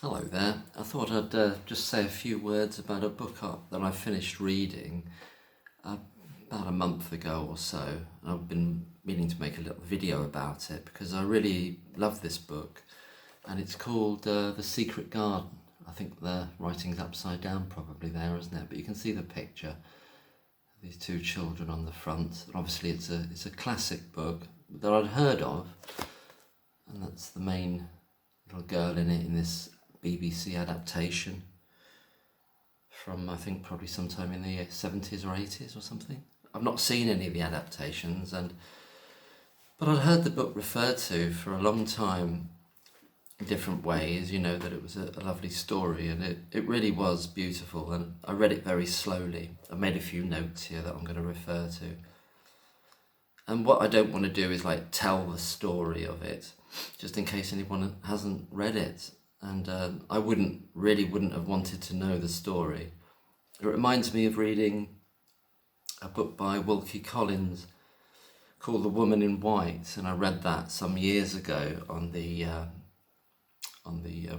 Hello there. I thought I'd just say a few words about a book that I finished reading uh, about a month ago or so. I've been meaning to make a little video about it because I really love this book, and it's called The Secret Garden. I think the writing's upside down probably there, isn't it? But you can see the picture of these two children on the front. And obviously it's a classic book that I'd heard of, and that's the main little girl in it in this BBC adaptation from, I think, probably sometime in the 70s or 80s or something. I've not seen any of the adaptations, but I'd heard the book referred to for a long time in different ways, that it was a lovely story, and it really was beautiful, and I read it very slowly. I made a few notes here that I'm going to refer to. And what I don't want to do is tell the story of it, just in case anyone hasn't read it. And I wouldn't have wanted to know the story. It reminds me of reading a book by Colin called The Woman in White, and I read that some years ago on the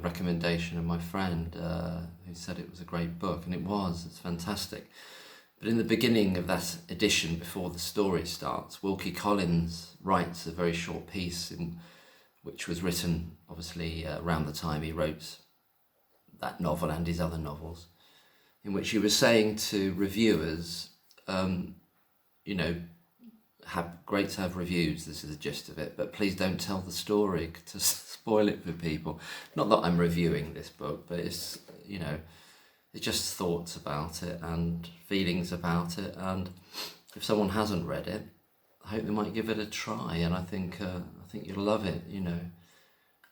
recommendation of my friend who said it was a great book, and it's fantastic. But in the beginning of that edition, before the story starts, Wilkie Collins writes a very short piece which was written, obviously, around the time he wrote that novel and his other novels, in which he was saying to reviewers, great to have reviews, this is the gist of it, but please don't tell the story to spoil it for people. Not that I'm reviewing this book, but it's just thoughts about it and feelings about it, and if someone hasn't read it, I hope they might give it a try, and I think you'll love it.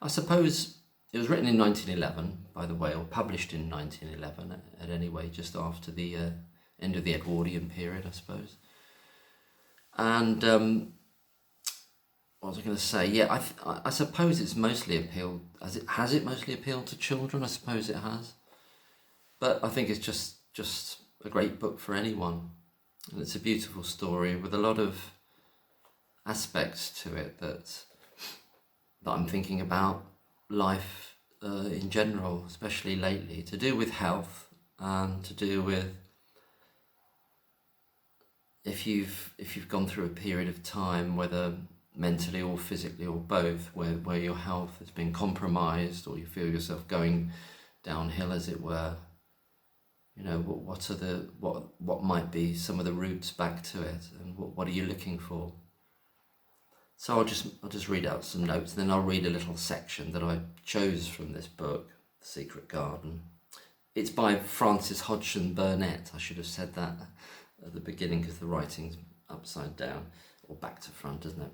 I suppose it was written in 1911, by the way, or published in 1911 at any way, just after the end of the Edwardian period, I suppose. And what was I going to say? Yeah, I suppose it's mostly appealed. Has it mostly appealed to children? I suppose it has, but I think it's just a great book for anyone, and it's a beautiful story with a lot of aspects to it that I'm thinking about life in general, especially lately, to do with health, and to do with if you've gone through a period of time, whether mentally or physically or both, where your health has been compromised, or you feel yourself going downhill, as it were. What might be some of the routes back to it, and what are you looking for? So I'll just read out some notes, and then I'll read a little section that I chose from this book, The Secret Garden. It's by Francis Hodgson Burnett. I should have said that at the beginning because the writing's upside down, or back to front, isn't it?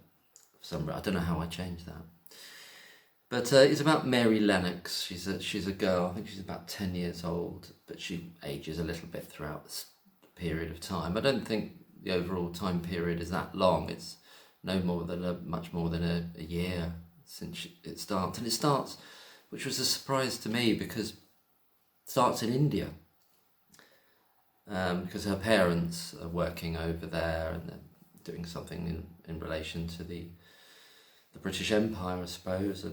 I don't know how I changed that. But it's about Mary Lennox. She's a girl. I think she's about 10 years old, but she ages a little bit throughout this period of time. I don't think the overall time period is that long. It's no more than much more than a year since it starts. And it starts, which was a surprise to me, because it starts in India. Because her parents are working over there, and they're doing something in relation to the British Empire, I suppose.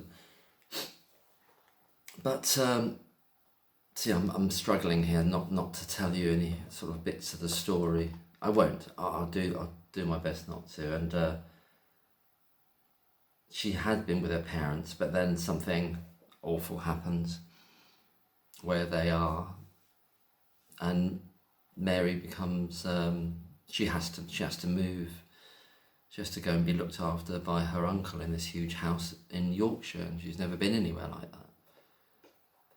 I'm struggling here not to tell you any sort of bits of the story. I won't. I'll do my best not to. And she had been with her parents, but then something awful happens where they are, and Mary becomes. She has to move. She has to go and be looked after by her uncle in this huge house in Yorkshire, and she's never been anywhere like that.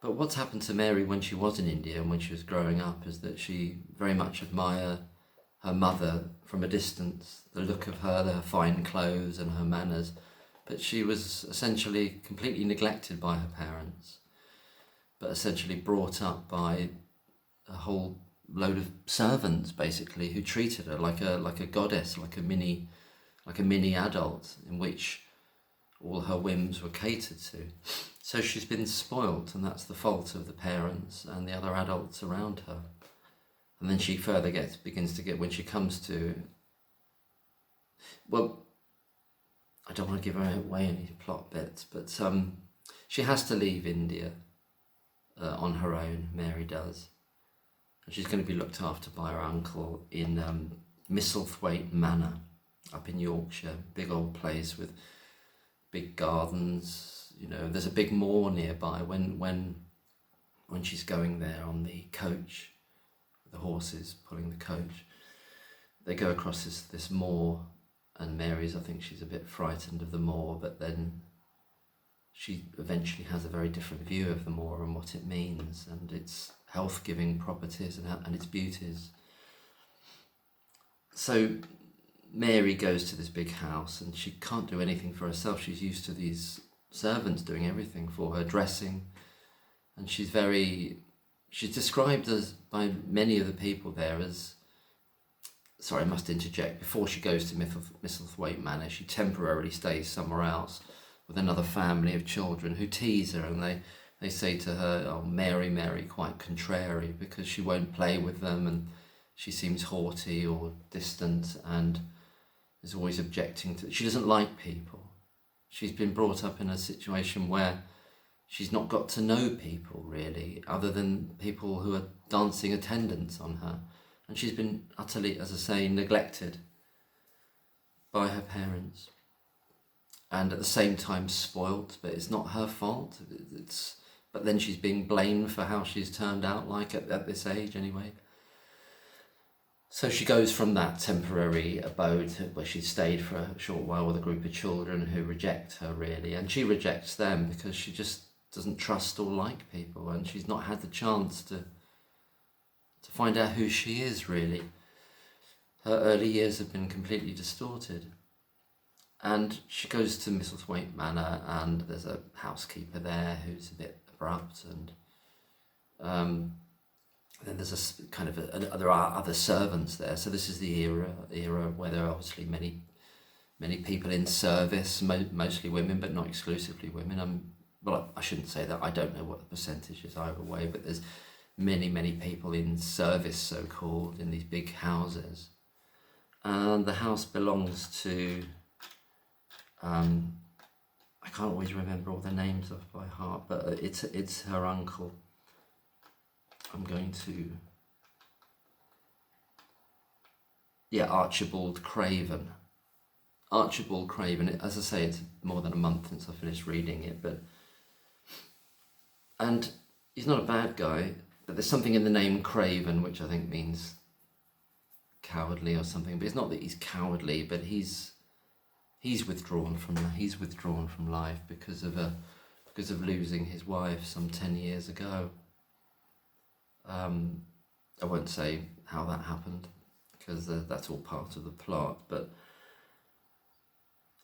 But what's happened to Mary when she was in India and when she was growing up is that she very much admired her mother from a distance, the look of her fine clothes and her manners, but she was essentially completely neglected by her parents, but essentially brought up by a whole load of servants, basically, who treated her like a goddess, like a mini adult, in which all her whims were catered to. So she's been spoilt, and that's the fault of the parents and the other adults around her. And then she further begins to get, when she comes to, well, I don't want to give away any plot bits, but she has to leave India on her own, Mary does. And she's going to be looked after by her uncle in Misselthwaite Manor up in Yorkshire, big old place with big gardens. You know, there's a big moor nearby. When she's going there on the coach, the horses pulling the coach, they go across this moor, and Mary's, I think she's a bit frightened of the moor, but then she eventually has a very different view of the moor and what it means and its health-giving properties and its beauties. So Mary goes to this big house and she can't do anything for herself. She's used to these servants doing everything for her, dressing, and she's described as by many of the people there as, sorry, I must interject, before she goes to Misselthwaite Manor, she temporarily stays somewhere else with another family of children who tease her, and they say to her, "Oh, Mary, Mary," quite contrary, because she won't play with them and she seems haughty or distant and is always objecting to. She doesn't like people. She's been brought up in a situation where she's not got to know people really, other than people who are dancing attendants on her. And she's been utterly, as I say, neglected by her parents. And at the same time spoilt, but it's not her fault. But then she's being blamed for how she's turned out like at this age anyway. So she goes from that temporary abode where she stayed for a short while with a group of children who reject her really, and she rejects them because she just doesn't trust or like people, and she's not had the chance to find out who she is really. Her early years have been completely distorted. And she goes to Misselthwaite Manor, and there's a housekeeper there who's a bit abrupt, and then there's there are other servants there. So this is the era where there are obviously many people in service, mostly women, but not exclusively women. Well, I shouldn't say that. I don't know what the percentage is either way, but there's many people in service, so-called, in these big houses. And the house belongs to, I can't always remember all the names off by heart, but it's her uncle. I'm going to, Archibald Craven. Archibald Craven, as I say, it's more than a month since I finished reading it, and he's not a bad guy, but there's something in the name Craven which I think means cowardly or something, but it's not that he's cowardly, but he's withdrawn from life because of losing his wife some 10 years ago. I won't say how that happened because that's all part of the plot, but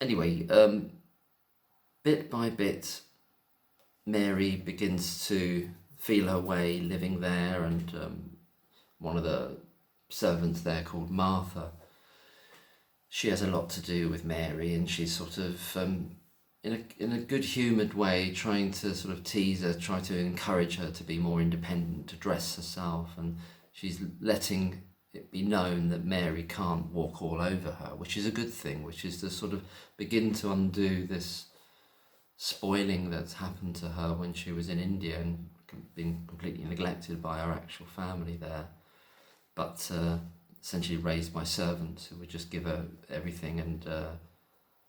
anyway, bit by bit Mary begins to feel her way living there, and one of the servants there called Martha, she has a lot to do with Mary, and she's sort of in a good-humoured way trying to sort of tease her, try to encourage her to be more independent, to dress herself, and she's letting it be known that Mary can't walk all over her, which is a good thing, which is to sort of begin to undo this spoiling that's happened to her when she was in India and been completely neglected by her actual family there, but essentially raised by servants who would just give her everything and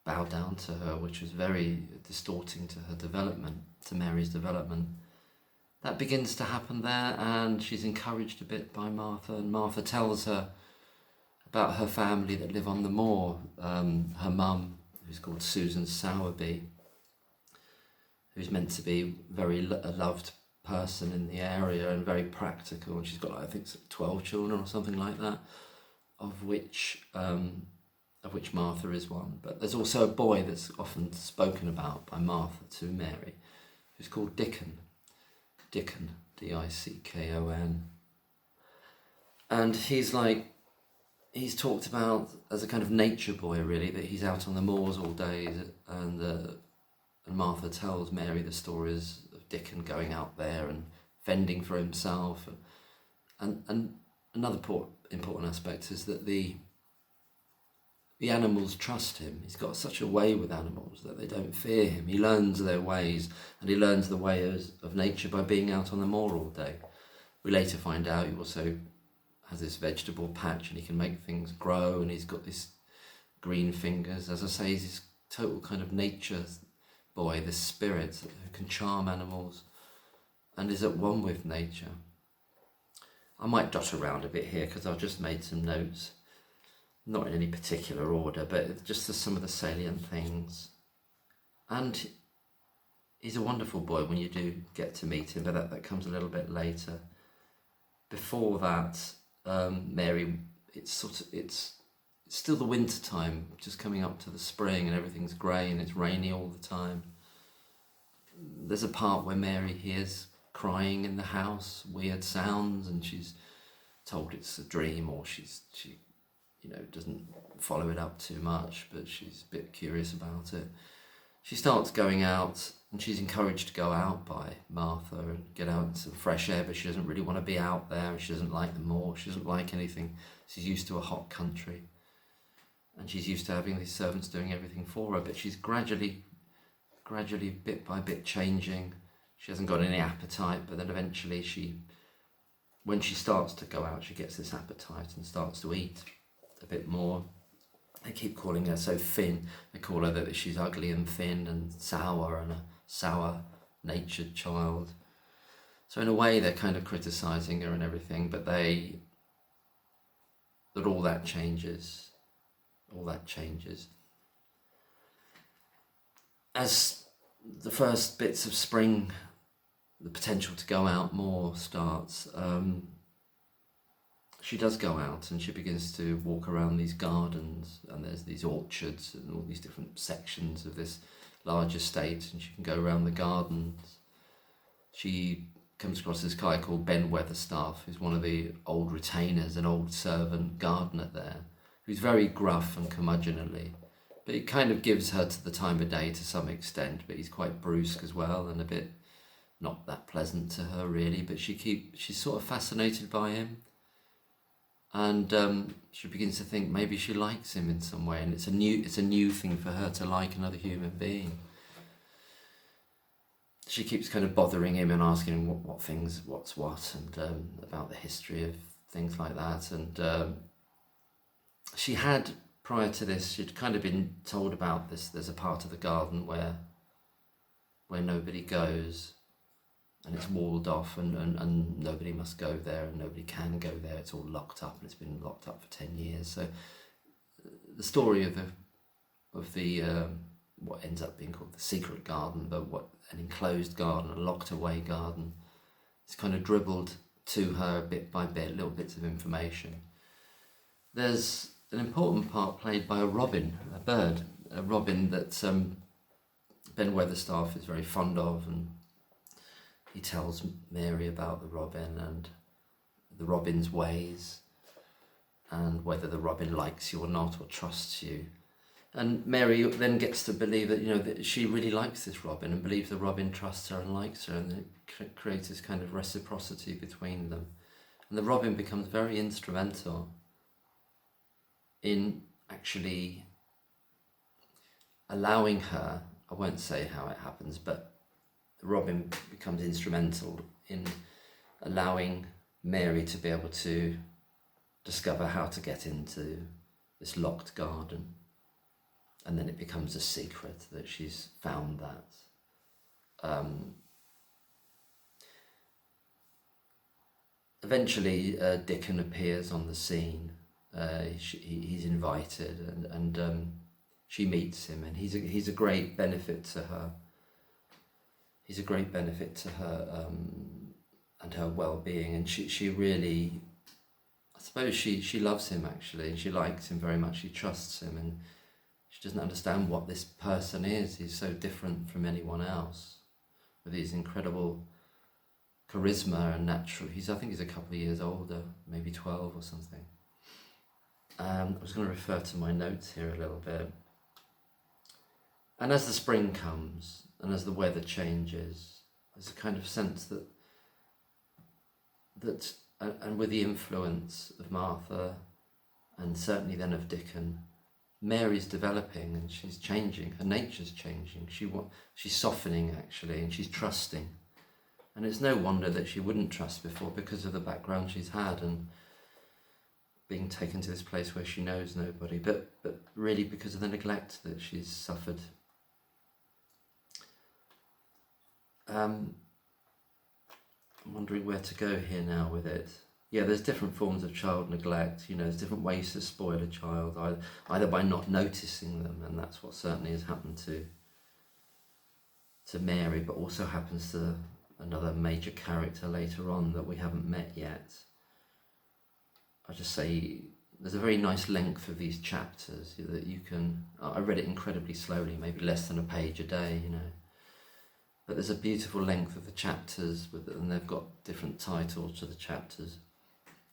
bow down to her, which was very distorting to her development, to Mary's development. That begins to happen there, and she's encouraged a bit by Martha, and Martha tells her about her family that live on the moor. Her mum, who's called Susan Sowerby, who's meant to be a loved person in the area and very practical, and she's got, I think, 12 children or something like that, of which Martha is one. But there's also a boy that's often spoken about by Martha to Mary, who's called Dickon, Dickon, and he's talked about as a kind of nature boy really, that he's out on the moors all day, and Martha tells Mary the stories of Dickon going out there and fending for himself, and another important aspect is that the the animals trust him. He's got such a way with animals that they don't fear him. He learns their ways, and he learns the ways of nature by being out on the moor all day. We later find out he also has this vegetable patch and he can make things grow, and he's got this green fingers. As I say, he's this total kind of nature boy, this spirit who can charm animals and is at one with nature. I might dot around a bit here because I've just made some notes, not in any particular order, but just some of the salient things. And he's a wonderful boy when you do get to meet him, but that comes a little bit later. Before that, Mary, it's still the winter time, just coming up to the spring, and everything's grey and it's rainy all the time. There's a part where Mary hears crying in the house, weird sounds, and she's told it's a dream, or she doesn't follow it up too much, but she's a bit curious about it. She starts going out, and she's encouraged to go out by Martha and get out into some fresh air, but she doesn't really want to be out there, and she doesn't like the moor, she doesn't like anything. She's used to a hot country, and she's used to having these servants doing everything for her, but she's gradually, bit by bit changing. She hasn't got any appetite, but then eventually when she starts to go out, she gets this appetite and starts to eat a bit more. They keep calling her so thin. They call her that she's ugly and thin and sour, and a sour-natured child. So in a way, they're kind of criticising her and everything, but all that changes. All that changes. As the first bits of spring, the potential to go out more starts, she does go out, and she begins to walk around these gardens, and there's these orchards and all these different sections of this large estate, and she can go around the gardens. She comes across this guy called Ben Weatherstaff, who's one of the old retainers, an old servant gardener there, who's very gruff and curmudgeonly, but it kind of gives her to the time of day to some extent, but he's quite brusque as well, and a bit not that pleasant to her really, but she's sort of fascinated by him, and she begins to think maybe she likes him in some way, and it's a new thing for her to like another human being. She keeps kind of bothering him and asking him what's what, and about the history of things like that, and she had, prior to this, she'd kind of been told about this. There's a part of the garden where nobody goes, and it's walled off, and nobody must go there, and nobody can go there. It's all locked up, and it's been locked up for 10 years. So the story of the what ends up being called the secret garden, but an enclosed garden, a locked away garden, it's kind of dribbled to her bit by bit, little bits of information. There's an important part played by a robin, a robin that Ben Weatherstaff is very fond of, and he tells Mary about the robin and the robin's ways, and whether the robin likes you or not, or trusts you. And Mary then gets to believe that she really likes this robin, and believes the robin trusts her and likes her, and it creates this kind of reciprocity between them. And the robin becomes very instrumental in actually allowing her, I won't say how it happens, but the robin becomes instrumental in allowing Mary to be able to discover how to get into this locked garden. And then it becomes a secret that she's found that. Eventually, Dickon appears on the scene. He's invited, and she meets him, and he's a great benefit to her. He's a great benefit to her and her well-being, and she really, I suppose she loves him actually, and she likes him very much. She trusts him, and she doesn't understand what this person is. He's so different from anyone else, with his incredible charisma and natural. I think he's a couple of years older, maybe 12 or something. I was going to refer to my notes here a little bit. And as the spring comes, and as the weather changes, there's a kind of sense that and with the influence of Martha, and certainly then of Dickon, Mary's developing and she's changing. Her nature's changing. She's softening actually, and she's trusting. And it's no wonder that she wouldn't trust before because of the background she's had and being taken to this place where she knows nobody, but really because of the neglect that she's suffered. I'm wondering where to go here now with it. Yeah, there's different forms of child neglect. There's different ways to spoil a child, either by not noticing them, and that's what certainly has happened to Mary, but also happens to another major character later on that we haven't met yet. I just say there's a very nice length of these chapters that you can. I read it incredibly slowly, maybe less than a page a day, But there's a beautiful length of the chapters, and they've got different titles to the chapters.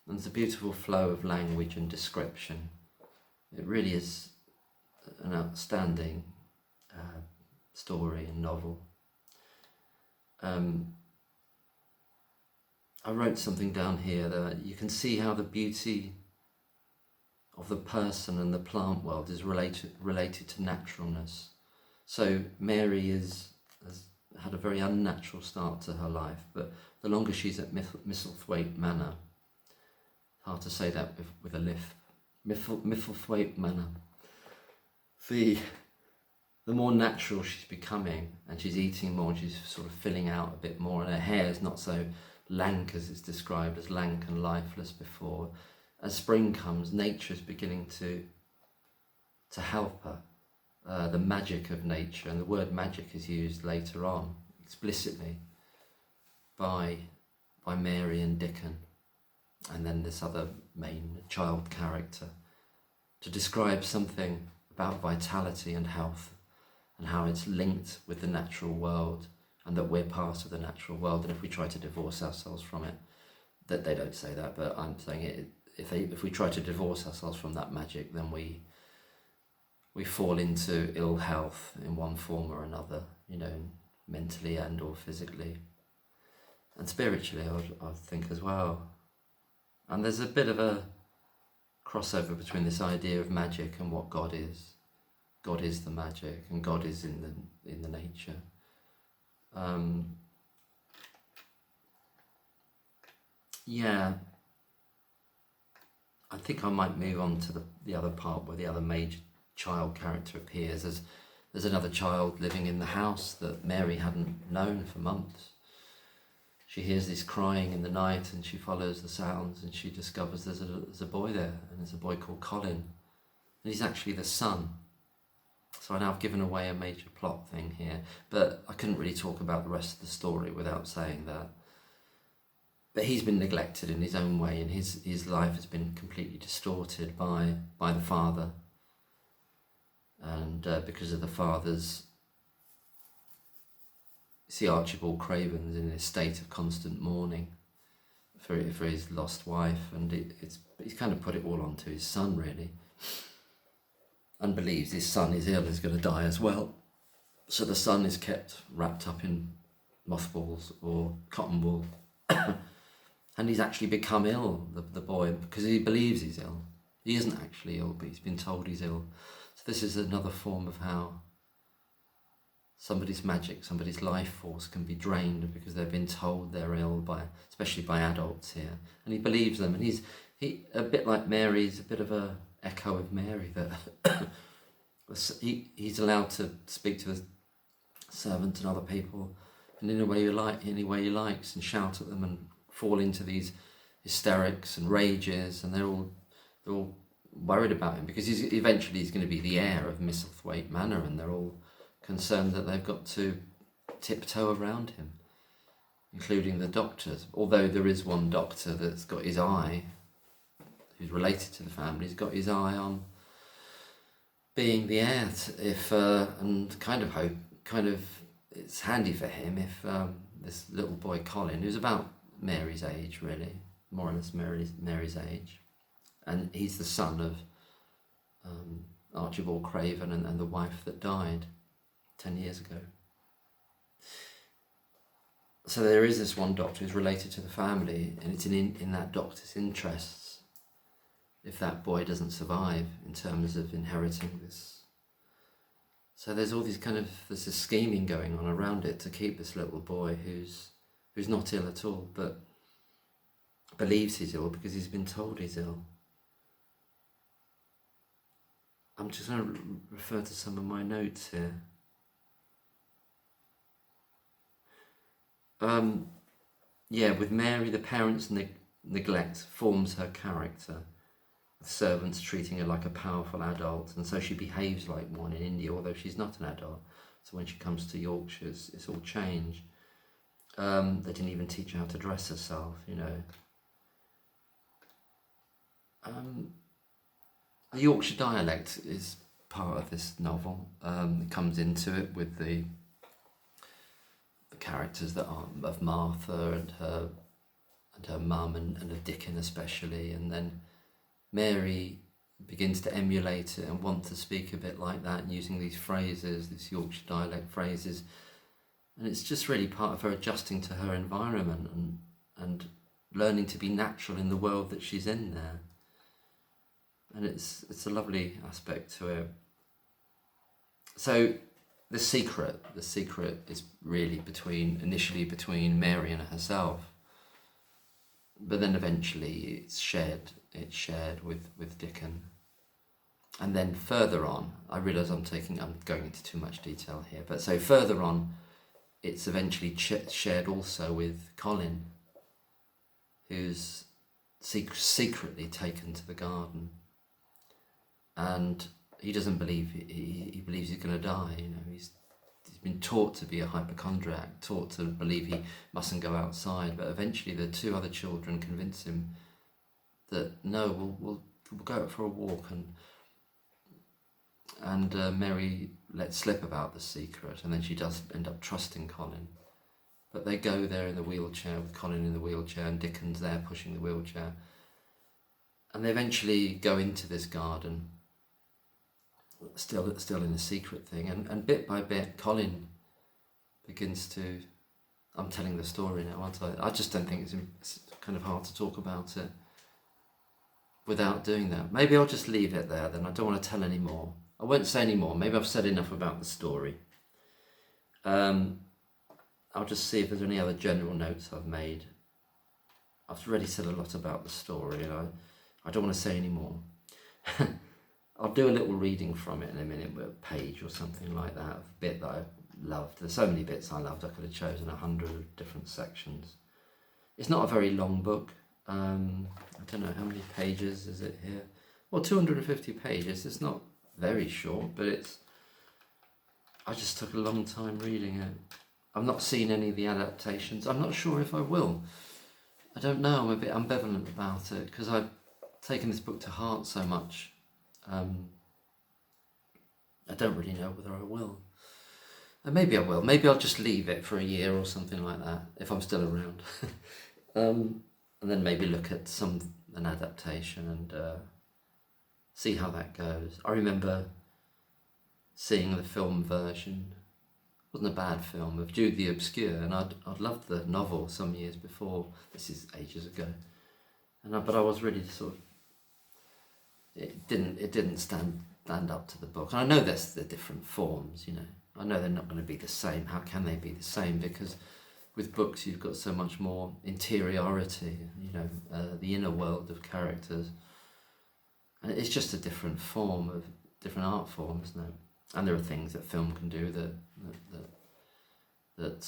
And there's a beautiful flow of language and description. It really is an outstanding story and novel. I wrote something down here that you can see how the beauty of the person and the plant world is related to naturalness. So Mary has had a very unnatural start to her life, but the longer she's at Misselthwaite Manor, hard to say that with a lisp, Misselthwaite Manor, the more natural she's becoming, and she's eating more, and she's sort of filling out a bit more, and her hair is not so lank as it's described as lank and lifeless before. As spring comes, nature is beginning to help her. The magic of nature, and the word magic is used later on explicitly by Mary and Dickon, and then this other main child character, to describe something about vitality and health and how it's linked with the natural world, and that we're part of the natural world, and if we try to divorce ourselves from it, that they don't say that, but I'm saying it, if we try to divorce ourselves from that magic, then we fall into ill health in one form or another, mentally and or physically. And spiritually, I think as well. And there's a bit of a crossover between this idea of magic and what God is. God is the magic, and God is in the nature. I think I might move on to the other part where the other major child character appears. There's another child living in the house that Mary hadn't known for months. She hears this crying in the night, and she follows the sounds, and she discovers there's a boy there, and there's a boy called Colin, and he's actually the son. So I know I've given away a major plot thing here, but I couldn't really talk about the rest of the story without saying that. But he's been neglected in his own way, and his life has been completely distorted by the father. And because of the father's, see Archibald Craven's in a state of constant mourning for his lost wife, and he's kind of put it all onto his son really, and believes his son is ill, is going to die as well. So the son is kept wrapped up in mothballs or cotton wool, and he's actually become ill, the boy, because he believes he's ill. He isn't actually ill, but he's been told he's ill. So this is another form of how somebody's magic, somebody's life force can be drained because they've been told they're ill, especially by adults here. And he believes them, and he a bit like Mary, he's a bit of a echo of Mary, that he's allowed to speak to the servants and other people in any way he likes, and shout at them and fall into these hysterics and rages, and they're all worried about him because he's going to be the heir of Misselthwaite Manor, and they're all concerned that they've got to tiptoe around him, including the doctors. Although there is one doctor that's got his eye, who's related to the family, he's got his eye on being the heir, and kind of it's handy for him if this little boy Colin, who's about Mary's age really, more or less Mary's age, and he's the son of Archibald Craven and the wife that died 10 years ago. So there is this one doctor who's related to the family, and it's in that doctor's interests if that boy doesn't survive in terms of inheriting this. So there's all these there's this scheming going on around it to keep this little boy who's not ill at all, but believes he's ill because he's been told he's ill. I'm just going to refer to some of my notes here. With Mary, the parents' neglect forms her character, with servants treating her like a powerful adult, and so she behaves like one in India, although she's not an adult. So when she comes to Yorkshire, it's all changed. They didn't even teach her how to dress herself, The Yorkshire dialect is part of this novel. It comes into it with the characters that are of Martha and her mum and of Dickon especially, and then Mary begins to emulate it and want to speak a bit like that, using these phrases, these Yorkshire dialect phrases, and it's just really part of her adjusting to her environment and learning to be natural in the world that she's in there. And it's a lovely aspect to it. So the secret is really initially between Mary and herself, but then eventually it's shared with Dickon. And then further on, I realise I'm going into too much detail here, but so further on, it's eventually shared also with Colin, who's secretly taken to the garden. And he doesn't believe, he believes he's going to die. He's been taught to be a hypochondriac, taught to believe he mustn't go outside. But eventually the two other children convince him that no, we'll go out for a walk. And Mary lets slip about the secret, and then she does end up trusting Colin. But they go there in the wheelchair, with Colin in the wheelchair and Dickon's there pushing the wheelchair. And they eventually go into this garden, still in a secret thing, and bit by bit Colin begins to, I'm telling the story now, aren't I? I just don't think it's kind of hard to talk about it without doing that. Maybe I'll just leave it there then. I don't want to tell any more. I won't say any more. Maybe I've said enough about the story. I'll just see if there's any other general notes I've made. I've already said a lot about the story, and I don't want to say any more. I'll do a little reading from it in a minute, a page or something like that, a bit that I loved. There's so many bits I loved, I could have chosen 100 different sections. It's not a very long book. I don't know, how many pages is it here? Well, 250 pages. It's not very short, but I just took a long time reading it. I've not seen any of the adaptations. I'm not sure if I will. I don't know, I'm a bit ambivalent about it, because I've taken this book to heart so much. I don't really know whether I will. And maybe I will. Maybe I'll just leave it for a year or something like that, if I'm still around. And then maybe look at an adaptation and see how that goes. I remember seeing the film version. It wasn't a bad film, of Jude the Obscure, and I'd loved the novel some years before. This is ages ago. But I was really sort of, it didn't stand up to the book. And I know there's the different forms, I know they're not going to be the same. How can they be the same? Because with books you've got so much more interiority, the inner world of characters. And it's just a different art form, isn't it? And there are things that film can do that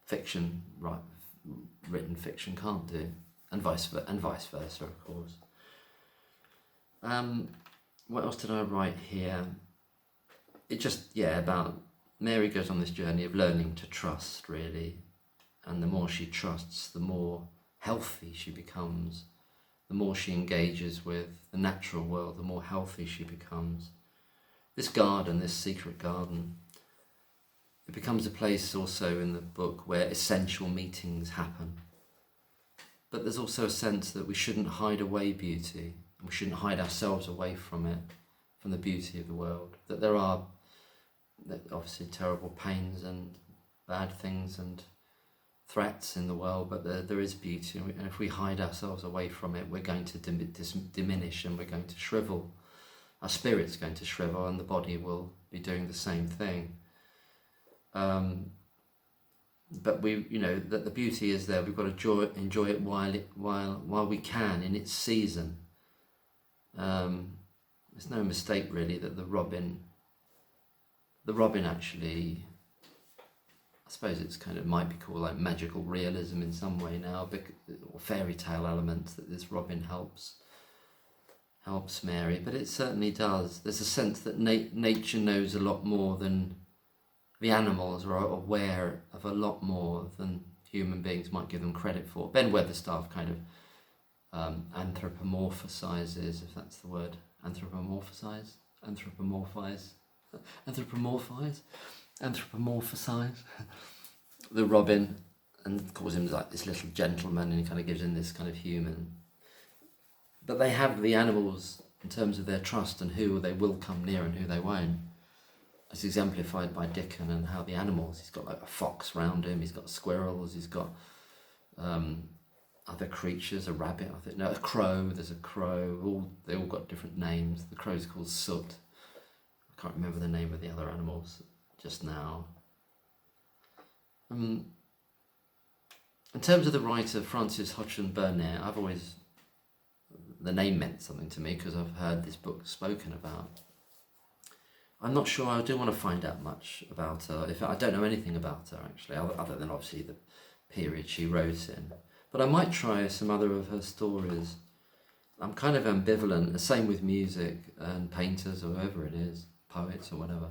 fiction, written fiction can't do, and vice versa, of course. What else did I write here? It just, about Mary goes on this journey of learning to trust, really, and the more she trusts, the more healthy she becomes. The more she engages with the natural world, the more healthy she becomes. This garden, this secret garden, it becomes a place also in the book where essential meetings happen. But there's also a sense that we shouldn't hide away beauty. We shouldn't hide ourselves away from it, from the beauty of the world. That there are obviously terrible pains and bad things and threats in the world, but there is beauty, and if we hide ourselves away from it, we're going to diminish, and we're going to shrivel. Our spirit's going to shrivel, and the body will be doing the same thing. But that the beauty is there. We've got to enjoy it while we can, in its season. There's no mistake really that the robin actually, I suppose it's kind of might be called like magical realism in some way now, or fairy tale elements, that this robin helps Mary, but it certainly does. There's a sense that nature knows a lot more than the animals, are aware of a lot more than human beings might give them credit for. Ben Weatherstaff kind of anthropomorphizes, if that's the word, anthropomorphize the robin, and calls him like this little gentleman, and he kind of gives him this kind of human. But they have the animals in terms of their trust and who they will come near and who they won't. It's exemplified by Dickon and how the animals, he's got like a fox round him, he's got squirrels, he's got other creatures, a rabbit, a crow, there's a crow, they all got different names. The crow's called Soot. I can't remember the name of the other animals just now. In terms of the writer Francis Hodgson Burnett, the name meant something to me because I've heard this book spoken about. I'm not sure, I do want to find out much about her. I don't know anything about her actually, other than obviously the period she wrote in. But I might try some other of her stories. I'm kind of ambivalent, the same with music and painters or whoever it is, poets or whatever.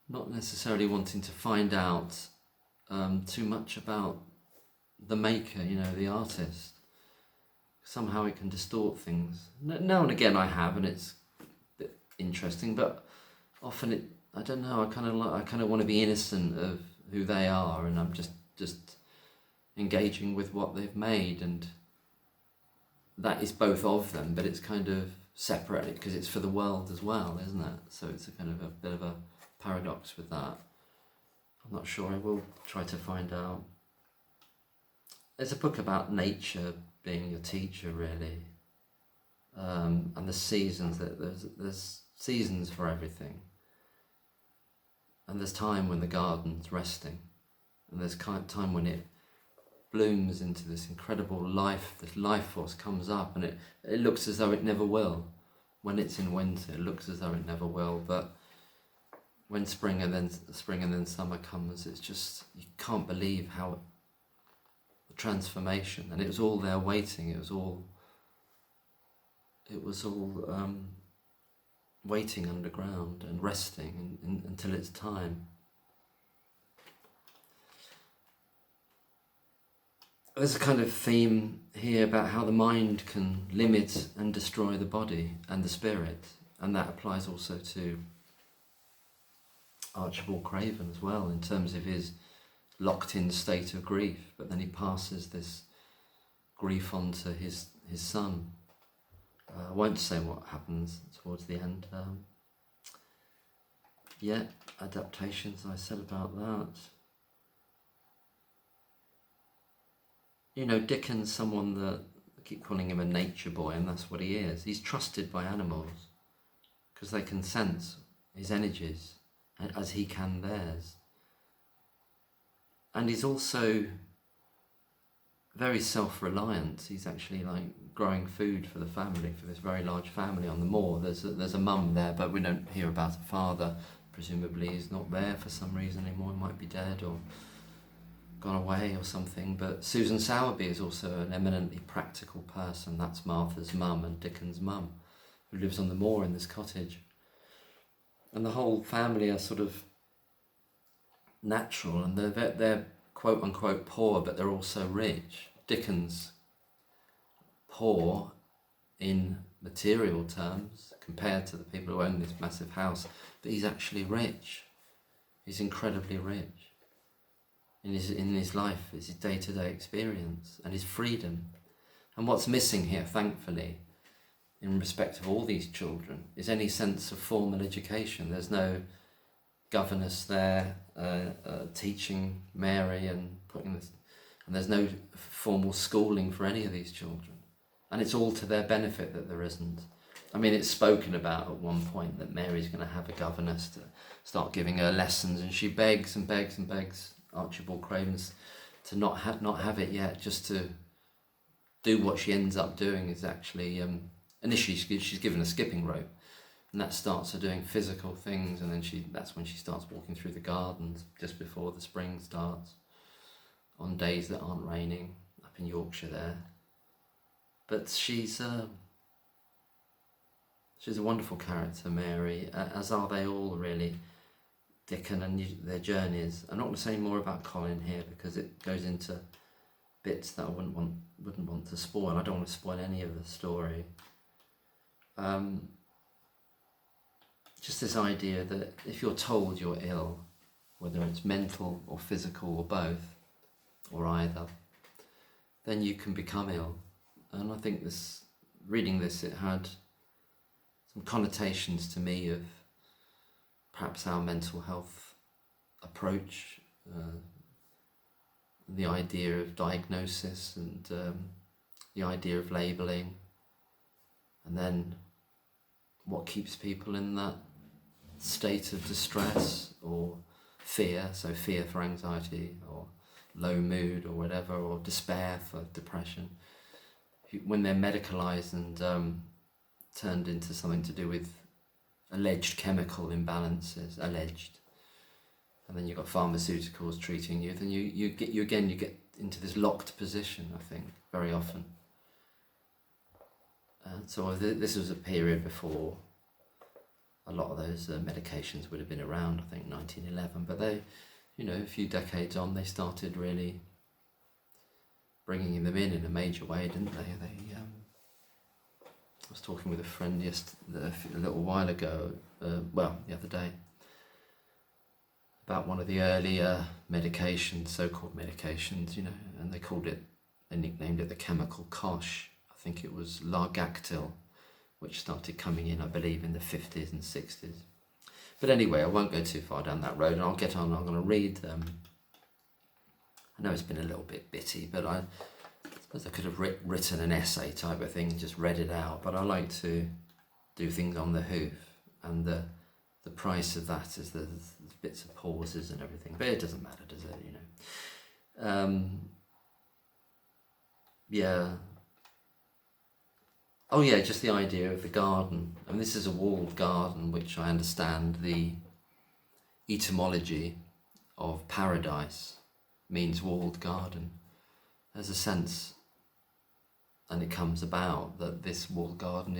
Not necessarily wanting to find out too much about the maker, the artist. Somehow it can distort things. Now and again I have, and it's a bit interesting, but often I don't know, I kind of want to be innocent of who they are, and I'm just engaging with what they've made, and that is both of them, but it's kind of separate because it's for the world as well, isn't it? So it's a kind of a bit of a paradox with that. I'm not sure, I will try to find out. There's a book about nature being your teacher, really, and the seasons. There's seasons for everything, and there's time when the garden's resting, and there's time when it blooms into this incredible life. This life force comes up, and it looks as though it never will. When it's in winter, it looks as though it never will, but when spring and then summer comes, it's just, you can't believe how the transformation, and it was all there waiting. It was all waiting underground and resting until it's time. There's a kind of theme here about how the mind can limit and destroy the body and the spirit, and that applies also to Archibald Craven as well, in terms of his locked-in state of grief, but then he passes this grief on to his son. I won't say what happens towards the end. Adaptations, I said about that. Dickens, someone that I keep calling him a nature boy, and that's what he is. He's trusted by animals because they can sense his energies as he can theirs. And he's also very self-reliant. He's actually like growing food for the family, for this very large family on the moor. There's a mum there, but we don't hear about a father. Presumably he's not there for some reason anymore. He might be dead or gone away or something. But Susan Sowerby is also an eminently practical person. That's Martha's mum and Dickens' mum, who lives on the moor in this cottage. And the whole family are sort of natural, and they're quote unquote poor, but they're also rich. Dickens, poor in material terms compared to the people who own this massive house, but he's actually rich. He's incredibly rich in his life, his day-to-day experience and his freedom. And what's missing here, thankfully, in respect of all these children, is any sense of formal education. There's no governess there teaching Mary and putting And there's no formal schooling for any of these children. And it's all to their benefit that there isn't. I mean, it's spoken about at one point that Mary's going to have a governess to start giving her lessons, and she begs and begs and begs Archibald Cravens to not have it yet, just to do what she ends up doing is actually, initially she's given a skipping rope, and that starts her doing physical things, and then that's when she starts walking through the gardens just before the spring starts, on days that aren't raining, up in Yorkshire there. But she's a wonderful character, Mary, as are they all really, Dickon and their journeys. I'm not going to say more about Colin here because it goes into bits that I wouldn't want to spoil. I don't want to spoil any of the story. Just this idea that if you're told you're ill, whether it's mental or physical or both, or either, then you can become ill. And I think reading this, it had some connotations to me of perhaps our mental health approach, the idea of diagnosis and the idea of labelling, and then what keeps people in that state of distress or fear, so fear for anxiety or low mood or whatever, or despair for depression, when they're medicalised and turned into something to do with alleged chemical imbalances, and then you've got pharmaceuticals treating you, then you get into this locked position, I think, very often. So this was a period before a lot of those medications would have been around, I think 1911, but they, a few decades on, they started really bringing them in a major way, didn't they? I was talking with a friend a little while ago, the other day, about one of the earlier medications, so-called medications, and they nicknamed it the chemical kosh. I think it was Largactil, which started coming in, I believe, in the 50s and 60s. But anyway, I won't go too far down that road, and I'll get on. I'm going to read I know it's been a little bit bitty, but I suppose I could have written an essay type of thing, just read it out, but I like to do things on the hoof, and the price of that is the bits of pauses and everything, but it doesn't matter, does it, just the idea of the garden. And this is a walled garden, which I understand the etymology of paradise means walled garden. There's a sense, and it comes about, that this walled garden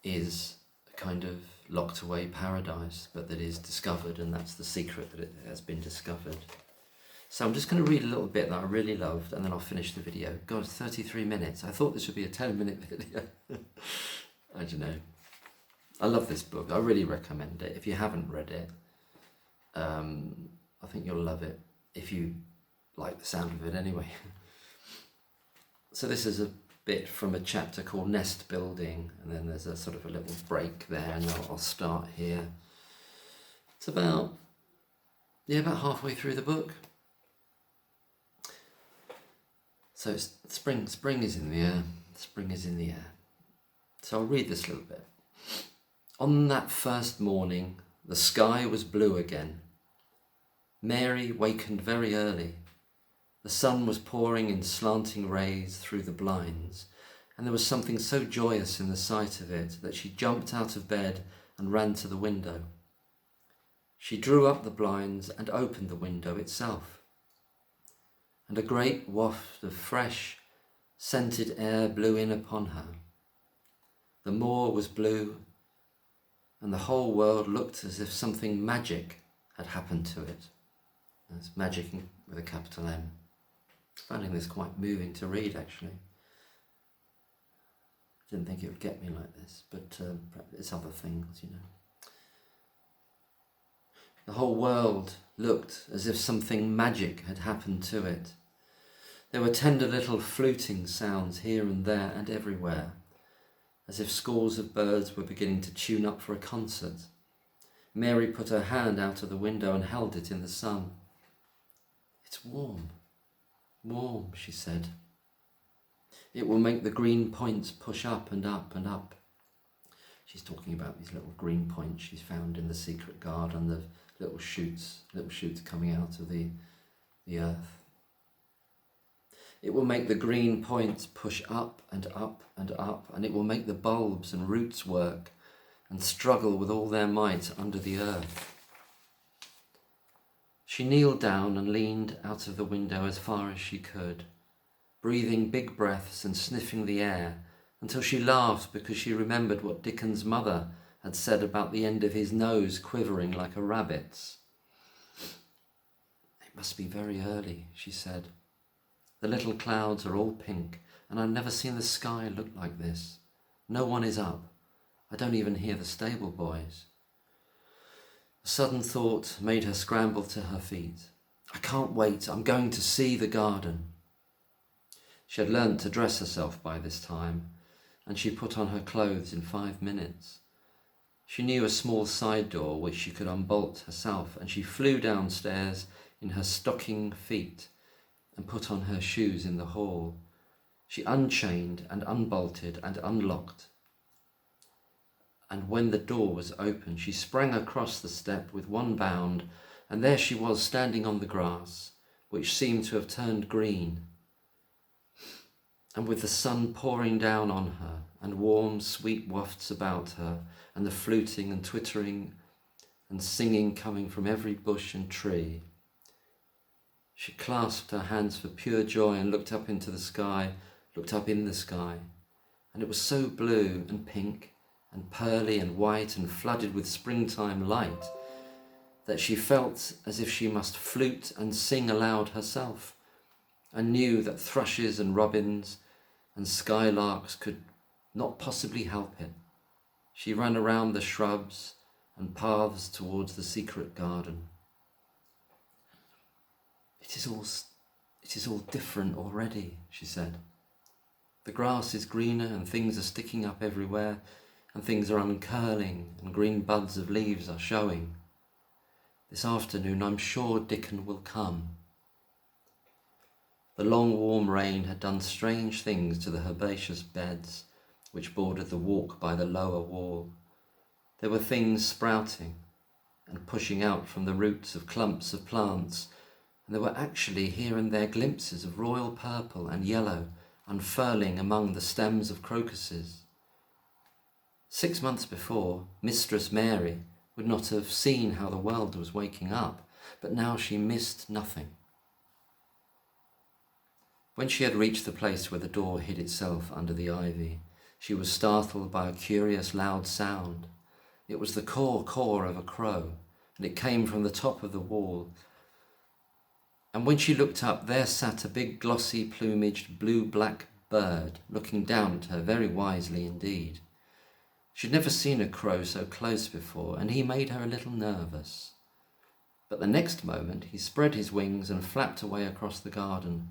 is a kind of locked away paradise, but that is discovered, and that's the secret, that it has been discovered. So I'm just going to read a little bit that I really loved, and then I'll finish the video. God, it's 33 minutes. I thought this would be a 10-minute video. I don't know. I love this book. I really recommend it. If you haven't read it, I think you'll love it, if you like the sound of it anyway. So this is a bit from a chapter called Nest Building, and then there's a sort of a little break there, and I'll start here. It's about halfway through the book. So it's spring is in the air. Spring is in the air. So I'll read this little bit. On that first morning, the sky was blue again. Mary wakened very early. The sun was pouring in slanting rays through the blinds, and there was something so joyous in the sight of it that she jumped out of bed and ran to the window. She drew up the blinds and opened the window itself, and a great waft of fresh, scented air blew in upon her. The moor was blue, and the whole world looked as if something magic had happened to it. That's magic with a capital M. Finding this quite moving to read, actually. I didn't think it would get me like this, but it's other things, The whole world looked as if something magic had happened to it. There were tender little fluting sounds here and there and everywhere, as if scores of birds were beginning to tune up for a concert. Mary put her hand out of the window and held it in the sun. It's warm, Warm, she said. It will make the green points push up and up and up. She's talking about these little green points she's found in the secret garden, the little shoots coming out of the earth. It will make the green points push up and up and up, and it will make the bulbs and roots work and struggle with all their might under the earth. She kneeled down and leaned out of the window as far as she could, breathing big breaths and sniffing the air, until she laughed because she remembered what Dickon's mother had said about the end of his nose quivering like a rabbit's. It must be very early, she said. The little clouds are all pink, and I've never seen the sky look like this. No one is up. I don't even hear the stable boys. A sudden thought made her scramble to her feet. I can't wait. I'm going to see the garden. She had learnt to dress herself by this time, and she put on her clothes in 5 minutes. She knew a small side door which she could unbolt herself, and she flew downstairs in her stocking feet and put on her shoes in the hall. She unchained and unbolted and unlocked. And when the door was open, she sprang across the step with one bound, and there she was standing on the grass, which seemed to have turned green. And with the sun pouring down on her, and warm, sweet wafts about her, and the fluting and twittering and singing coming from every bush and tree, she clasped her hands for pure joy and looked up in the sky, and it was so blue and pink and pearly and white and flooded with springtime light that she felt as if she must flute and sing aloud herself, and knew that thrushes and robins and skylarks could not possibly help it. She ran around the shrubs and paths towards the secret garden. It is all different already, she said. The grass is greener and things are sticking up everywhere, and things are uncurling and green buds of leaves are showing. This afternoon I'm sure Dickon will come. The long warm rain had done strange things to the herbaceous beds which bordered the walk by the lower wall. There were things sprouting and pushing out from the roots of clumps of plants, and there were actually here and there glimpses of royal purple and yellow unfurling among the stems of crocuses. 6 months before, Mistress Mary would not have seen how the world was waking up, but now she missed nothing. When she had reached the place where the door hid itself under the ivy, she was startled by a curious loud sound. It was the caw of a crow, and it came from the top of the wall. And when she looked up, there sat a big glossy plumaged blue-black bird looking down at her very wisely indeed. She'd never seen a crow so close before, and he made her a little nervous. But the next moment he spread his wings and flapped away across the garden.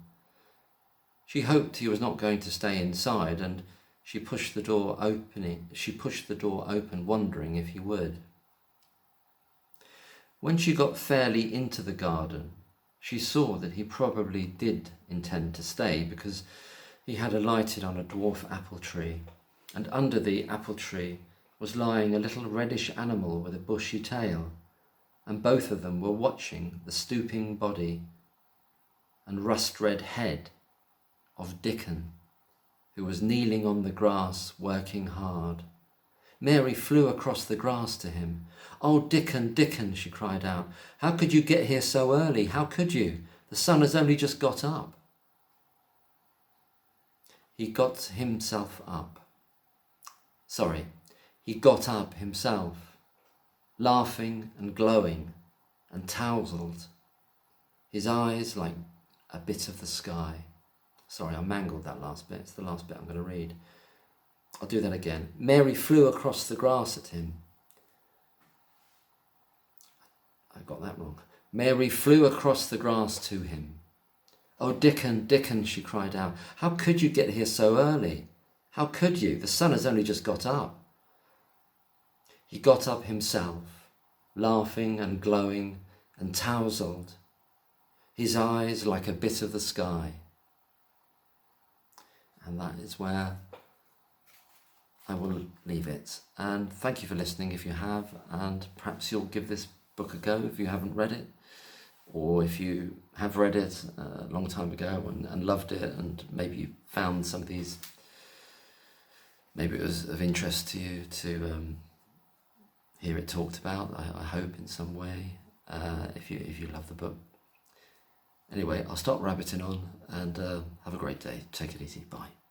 She hoped he was not going to stay inside, and she pushed the door open, wondering if he would. When she got fairly into the garden, she saw that he probably did intend to stay, because he had alighted on a dwarf apple tree, and under the apple tree was lying a little reddish animal with a bushy tail, and both of them were watching the stooping body and rust-red head of Dickon, who was kneeling on the grass working hard. Mary flew across the grass to him. "Oh, Dickon, Dickon," she cried out. "How could you get here so early? How could you? The sun has only just got up." He got up himself, laughing and glowing and tousled, his eyes like a bit of the sky. Sorry, I mangled that last bit. It's the last bit I'm going to read. I'll do that again. Mary flew across the grass at him. I got that wrong. Mary flew across the grass to him. "Oh, Dickon, Dickon," she cried out. "How could you get here so early? How could you? The sun has only just got up." He got up himself, laughing and glowing and tousled, his eyes like a bit of the sky. And that is where I will leave it. And thank you for listening if you have, and perhaps you'll give this book a go if you haven't read it, or if you have read it a long time ago and loved it, and maybe you found some of these, maybe it was of interest to you to hear it talked about, I hope in some way, if you love the book. Anyway, I'll stop rabbiting on, and have a great day. Take it easy. Bye.